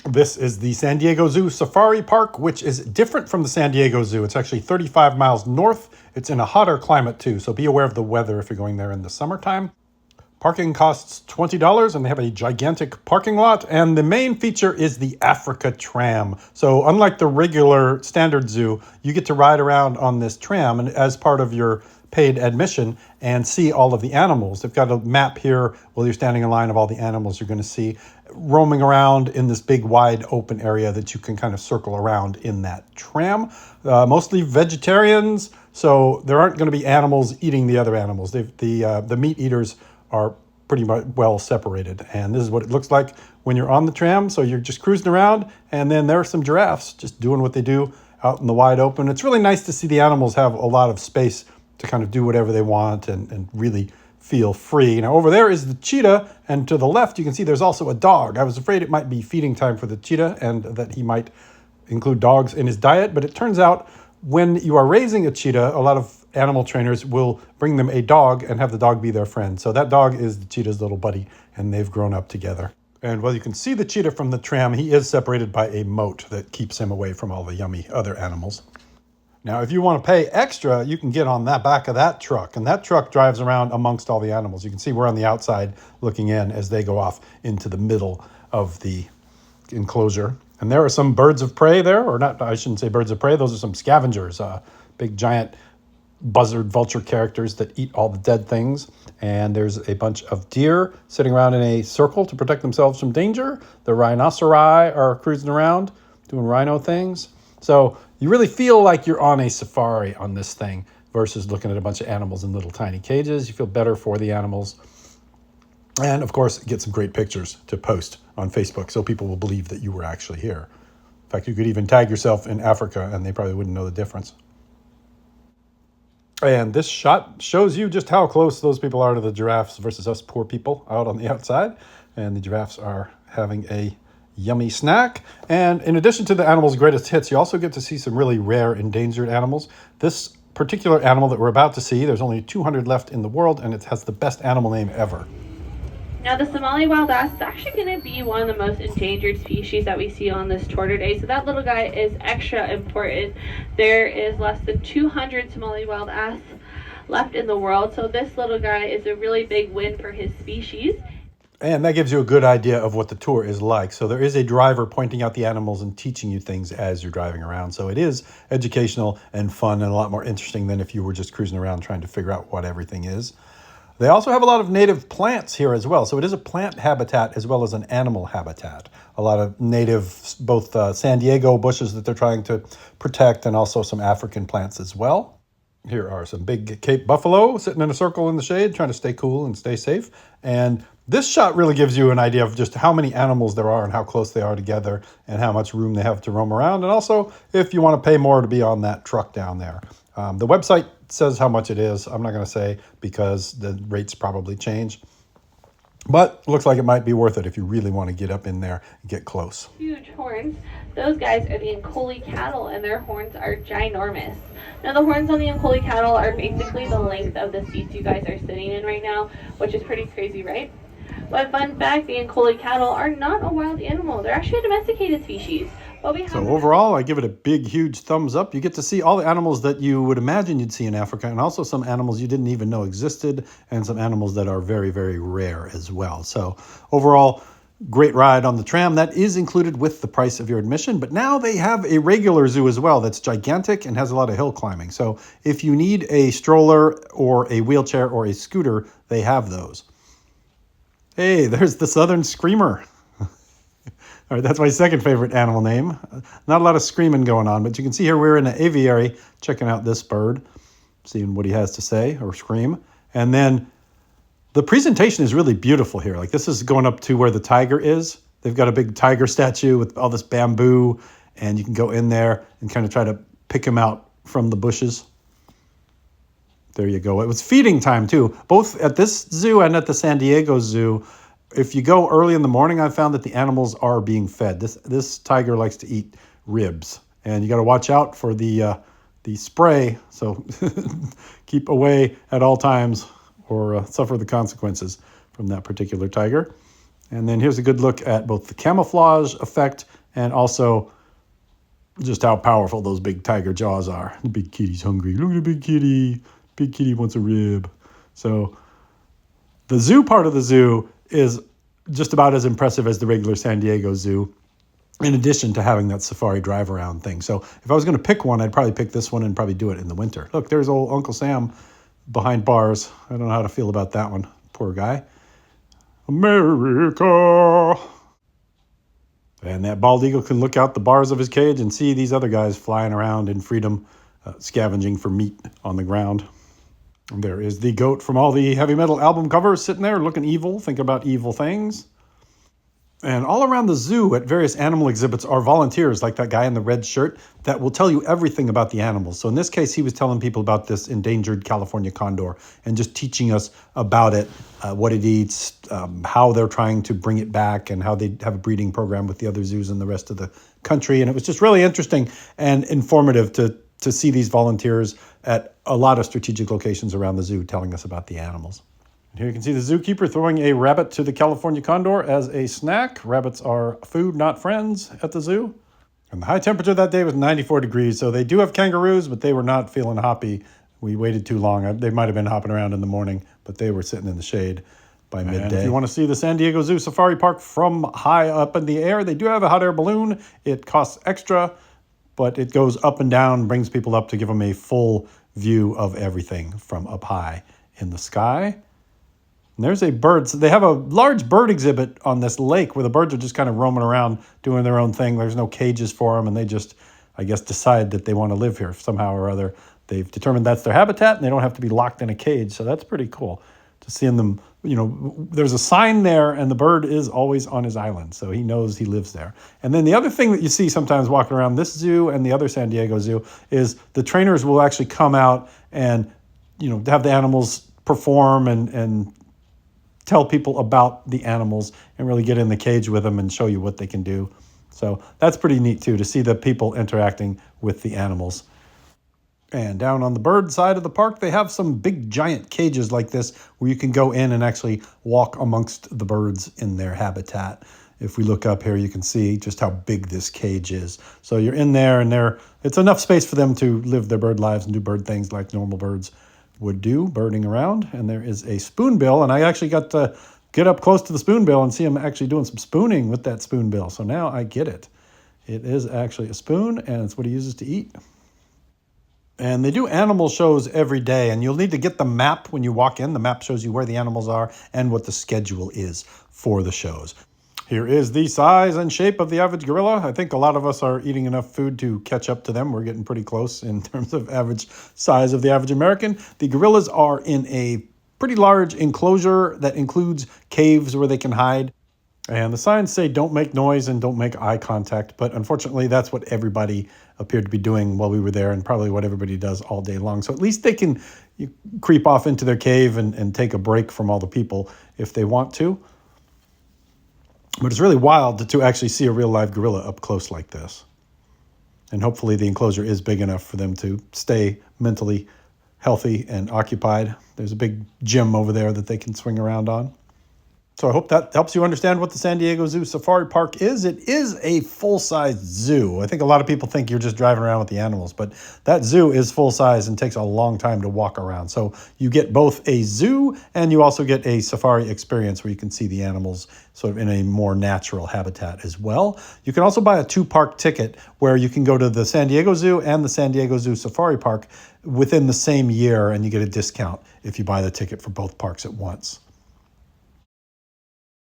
This is the San Diego Zoo Safari Park, which is different from the San Diego Zoo. It's actually 35 miles north. It's in a hotter climate too, so be aware of the weather if you're going there in the summertime. Parking costs $20, and they have a gigantic parking lot. And the main feature is the Africa tram. So unlike the regular standard zoo, you get to ride around on this tram and as part of your paid admission and see all of the animals. They've got a map here while you're standing in line of all the animals you're going to see roaming around in this big wide open area that you can kind of circle around in that tram. Mostly vegetarians, so there aren't going to be animals eating the other animals. The meat eaters are pretty much well separated. And this is what it looks like when you're on the tram. So you're just cruising around, and then there are some giraffes just doing what they do out in the wide open. It's really nice to see the animals have a lot of space to kind of do whatever they want and really feel free. Now over there is the cheetah, and to the left you can see there's also a dog. I was afraid it might be feeding time for the cheetah and that he might include dogs in his diet, but it turns out when you are raising a cheetah, a lot of animal trainers will bring them a dog and have the dog be their friend. So that dog is the cheetah's little buddy, and they've grown up together. And while you can see the cheetah from the tram, he is separated by a moat that keeps him away from all the yummy other animals. Now, if you want to pay extra, you can get on that back of that truck, and that truck drives around amongst all the animals. You can see we're on the outside looking in as they go off into the middle of the enclosure. And there are some birds of prey there, or not, I shouldn't say birds of prey, those are some scavengers, big giant buzzard vulture characters that eat all the dead things. And there's a bunch of deer sitting around in a circle to protect themselves from danger. The rhinoceri are cruising around doing rhino things. So you really feel like you're on a safari on this thing versus looking at a bunch of animals in little tiny cages. You feel better for the animals. And of course, get some great pictures to post on Facebook so people will believe that you were actually here. In fact, you could even tag yourself in Africa and they probably wouldn't know the difference. And this shot shows you just how close those people are to the giraffes versus us poor people out on the outside. And the giraffes are having a yummy snack. And in addition to the animals' greatest hits, you also get to see some really rare endangered animals. This particular animal that we're about to see, there's only 200 left in the world, and it has the best animal name ever. Now, the Somali wild ass is actually going to be one of the most endangered species that we see on this tour today. So that little guy is extra important. There is less than 200 Somali wild ass left in the world. So this little guy is a really big win for his species. And that gives you a good idea of what the tour is like. So there is a driver pointing out the animals and teaching you things as you're driving around. So it is educational and fun and a lot more interesting than if you were just cruising around trying to figure out what everything is. They also have a lot of native plants here as well. So it is a plant habitat as well as an animal habitat. A lot of native, both San Diego bushes that they're trying to protect and also some African plants as well. Here are some big Cape buffalo sitting in a circle in the shade, trying to stay cool and stay safe. And this shot really gives you an idea of just how many animals there are and how close they are together and how much room they have to roam around. And also, if you want to pay more to be on that truck down there. The website says how much it is. I'm not going to say because the rates probably change. But it looks like it might be worth it if you really want to get up in there and get close. Huge horns. Those guys are the Ankole cattle, and their horns are ginormous. Now, the horns on the Ankole cattle are basically the length of the seats you guys are sitting in right now, which is pretty crazy, right? But fun fact, the Ankole cattle are not a wild animal. They're actually a domesticated species. So overall, I give it a big, huge thumbs up. You get to see all the animals that you would imagine you'd see in Africa, and also some animals you didn't even know existed, and some animals that are very, very rare as well. So overall, great ride on the tram. That is included with the price of your admission, but now they have a regular zoo as well that's gigantic and has a lot of hill climbing. So if you need a stroller or a wheelchair or a scooter, they have those. Hey, there's the Southern Screamer. All right, that's my second favorite animal name. Not a lot of screaming going on, but you can see here we're in an aviary checking out this bird, seeing what he has to say or scream. And then the presentation is really beautiful here. Like this is going up to where the tiger is. They've got a big tiger statue with all this bamboo, and you can go in there and kind of try to pick him out from the bushes. There you go. It was feeding time too, both at this zoo and at the San Diego Zoo. If you go early in the morning, I found that the animals are being fed. This tiger likes to eat ribs, and you got to watch out for the spray. So keep away at all times, or suffer the consequences from that particular tiger. And then here's a good look at both the camouflage effect and also just how powerful those big tiger jaws are. The big kitty's hungry. Look at the big kitty. Big kitty wants a rib. So the zoo part of the zoo is just about as impressive as the regular San Diego Zoo, in addition to having that safari drive around thing. So if I was going to pick one, I'd probably pick this one and probably do it in the winter. Look, there's old Uncle Sam behind bars. I don't know how to feel about that one. Poor guy. America. And that bald eagle can look out the bars of his cage and see these other guys flying around in freedom, scavenging for meat on the ground. And there is the goat from all the heavy metal album covers sitting there looking evil, thinking about evil things. And all around the zoo at various animal exhibits are volunteers like that guy in the red shirt that will tell you everything about the animals. So in this case, he was telling people about this endangered California condor and just teaching us about it, what it eats, how they're trying to bring it back, and how they have a breeding program with the other zoos in the rest of the country. And it was just really interesting and informative to see these volunteers at a lot of strategic locations around the zoo telling us about the animals. Here you can see the zookeeper throwing a rabbit to the California condor as a snack. Rabbits are food, not friends, at the zoo. And the high temperature that day was 94 degrees, so they do have kangaroos, but they were not feeling hoppy. We waited too long. They might have been hopping around in the morning, but they were sitting in the shade by midday. And if you want to see the San Diego Zoo Safari Park from high up in the air, they do have a hot air balloon. It costs extra, but it goes up and down, brings people up to give them a full view of everything from up high in the sky. And there's a bird. So they have a large bird exhibit on this lake where the birds are just kind of roaming around doing their own thing. There's no cages for them, and they just, I guess, decide that they want to live here somehow or other. They've determined that's their habitat, and they don't have to be locked in a cage. So that's pretty cool to seeing them. You know, there's a sign there, and the bird is always on his island, so he knows he lives there. And then the other thing that you see sometimes walking around this zoo and the other San Diego Zoo is the trainers will actually come out and, you know, have the animals perform and tell people about the animals and really get in the cage with them and show you what they can do. So that's pretty neat too, to see the people interacting with the animals. And down on the bird side of the park, they have some big giant cages like this where you can go in and actually walk amongst the birds in their habitat. If we look up here, you can see just how big this cage is. So you're in there and it's enough space for them to live their bird lives and do bird things like normal birds would do, birding around. And there is a spoonbill, and I actually got to get up close to the spoonbill and see him actually doing some spooning with that spoonbill. So now I get it. It is actually a spoon, and it's what he uses to eat. And they do animal shows every day, and you'll need to get the map when you walk in. The map shows you where the animals are and what the schedule is for the shows. Here is the size and shape of the average gorilla. I think a lot of us are eating enough food to catch up to them. We're getting pretty close in terms of average size of the average American. The gorillas are in a pretty large enclosure that includes caves where they can hide. And the signs say don't make noise and don't make eye contact. But unfortunately, that's what everybody appeared to be doing while we were there, and probably what everybody does all day long. So at least they can creep off into their cave and take a break from all the people if they want to. But it's really wild to actually see a real live gorilla up close like this. And hopefully the enclosure is big enough for them to stay mentally healthy and occupied. There's a big gym over there that they can swing around on. So I hope that helps you understand what the San Diego Zoo Safari Park is. It is a full-size zoo. I think a lot of people think you're just driving around with the animals, but that zoo is full-size and takes a long time to walk around. So you get both a zoo and you also get a safari experience where you can see the animals sort of in a more natural habitat as well. You can also buy a 2-park ticket where you can go to the San Diego Zoo and the San Diego Zoo Safari Park within the same year, and you get a discount if you buy the ticket for both parks at once.